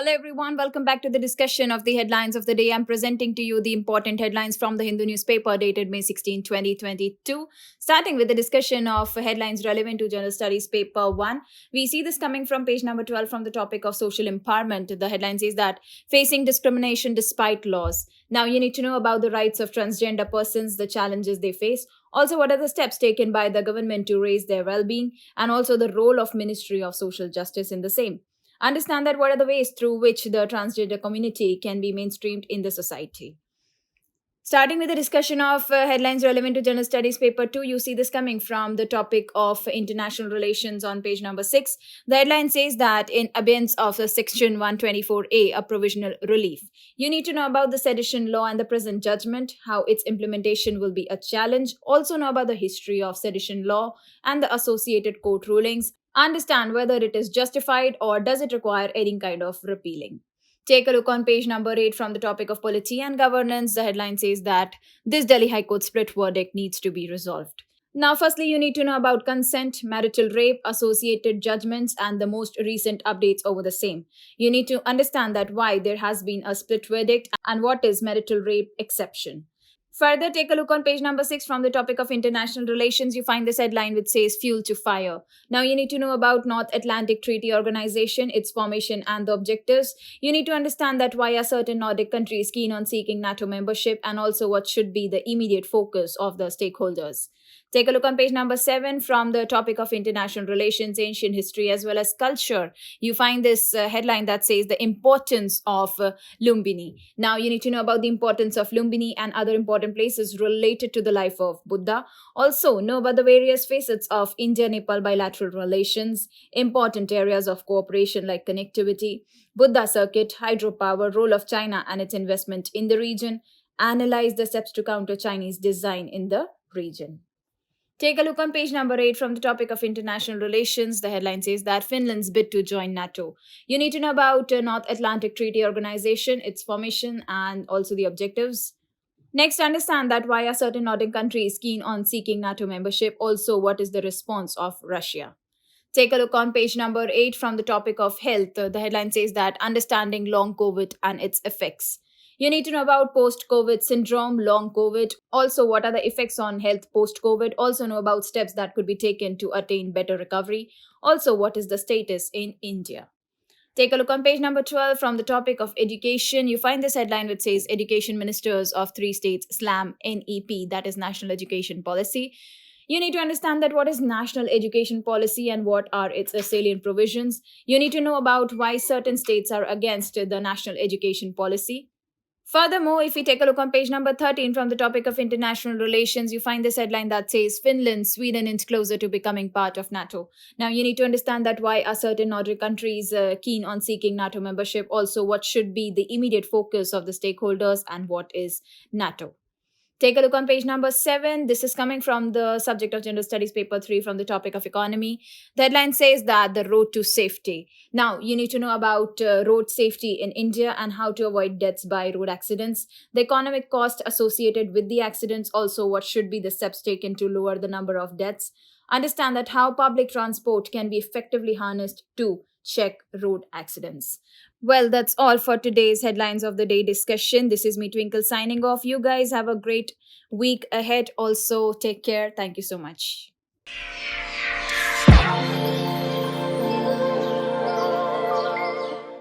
Hello everyone, welcome back to the discussion of the headlines of the day. I'm presenting to you the important headlines from the Hindu newspaper dated May 16, 2022. Starting with the discussion of headlines relevant to General Studies paper 1. We see this coming from page number 12 from the topic of social empowerment. The headline says that facing discrimination despite laws. Now you need to know about the rights of transgender persons, the challenges they face. Also, what are the steps taken by the government to raise their well-being, and also the role of Ministry of Social Justice in the same. Understand that what are the ways through which the transgender community can be mainstreamed in the society. Starting with the discussion of headlines relevant to General Studies paper 2, you see this coming from the topic of international relations on page number 6. The headline says that in abeyance of section 124A, a provisional relief. You need to know about the sedition law and the present judgment, how its implementation will be a challenge. Also know about the history of sedition law and the associated court rulings. Understand whether it is justified or does it require any kind of repealing. Take a look on page number 8 from the topic of polity and governance. The headline says that this Delhi High Court split verdict needs to be resolved. Now, firstly, you need to know about consent, marital rape, associated judgments, and the most recent updates over the same. You need to understand that why there has been a split verdict and what is marital rape exception. Further, take a look on page number 6 from the topic of international relations. You find this headline which says fuel to fire. Now, you need to know about North Atlantic Treaty Organization, its formation and the objectives. You need to understand that why are certain Nordic countries keen on seeking NATO membership, and also what should be the immediate focus of the stakeholders. Take a look on page number 7 from the topic of international relations, ancient history, as well as culture. You find this headline that says the importance of Lumbini. Now, you need to know about the importance of Lumbini and other important places related to the life of Buddha. Also, know about the various facets of India-Nepal bilateral relations, important areas of cooperation like connectivity, Buddha circuit, hydropower, role of China and its investment in the region. Analyze the steps to counter Chinese design in the region. Take a look on page number 8 from the topic of international relations. The headline says that Finland's bid to join NATO. You need to know about North Atlantic Treaty Organization, its formation, and also the objectives. Next, understand that why are certain Nordic countries keen on seeking NATO membership. Also, what is the response of Russia. Take a look on page number 8 from the topic of health. The headline says that understanding long COVID and its effects. You need to know about post-COVID syndrome, long COVID. Also, what are the effects on health post-COVID. Also know about steps that could be taken to attain better recovery. Also, what is the status in India. Take a look on page number 12 from the topic of education. You find this headline which says Education Ministers of 3 states slam NEP, that is National Education Policy. You need to understand that what is National Education Policy and what are its salient provisions. You need to know about why certain states are against the National Education Policy. Furthermore, if we take a look on page number 13 from the topic of international relations, you find this headline that says Finland, Sweden inch closer to becoming part of NATO. Now, you need to understand that why are certain Nordic countries keen on seeking NATO membership. Also, what should be the immediate focus of the stakeholders and what is NATO. Take a look on page number 7. This is coming from the subject of General Studies paper 3 from the topic of economy. The headline says that the road to safety. Now, you need to know about road safety in India and how to avoid deaths by road accidents, the economic cost associated with the accidents, also what should be the steps taken to lower the number of deaths. Understand that how public transport can be effectively harnessed to check road accidents. Well, that's all for today's headlines of the day discussion. This is me, Twinkle, signing off. You guys have a great week ahead. Also, take care. Thank you so much.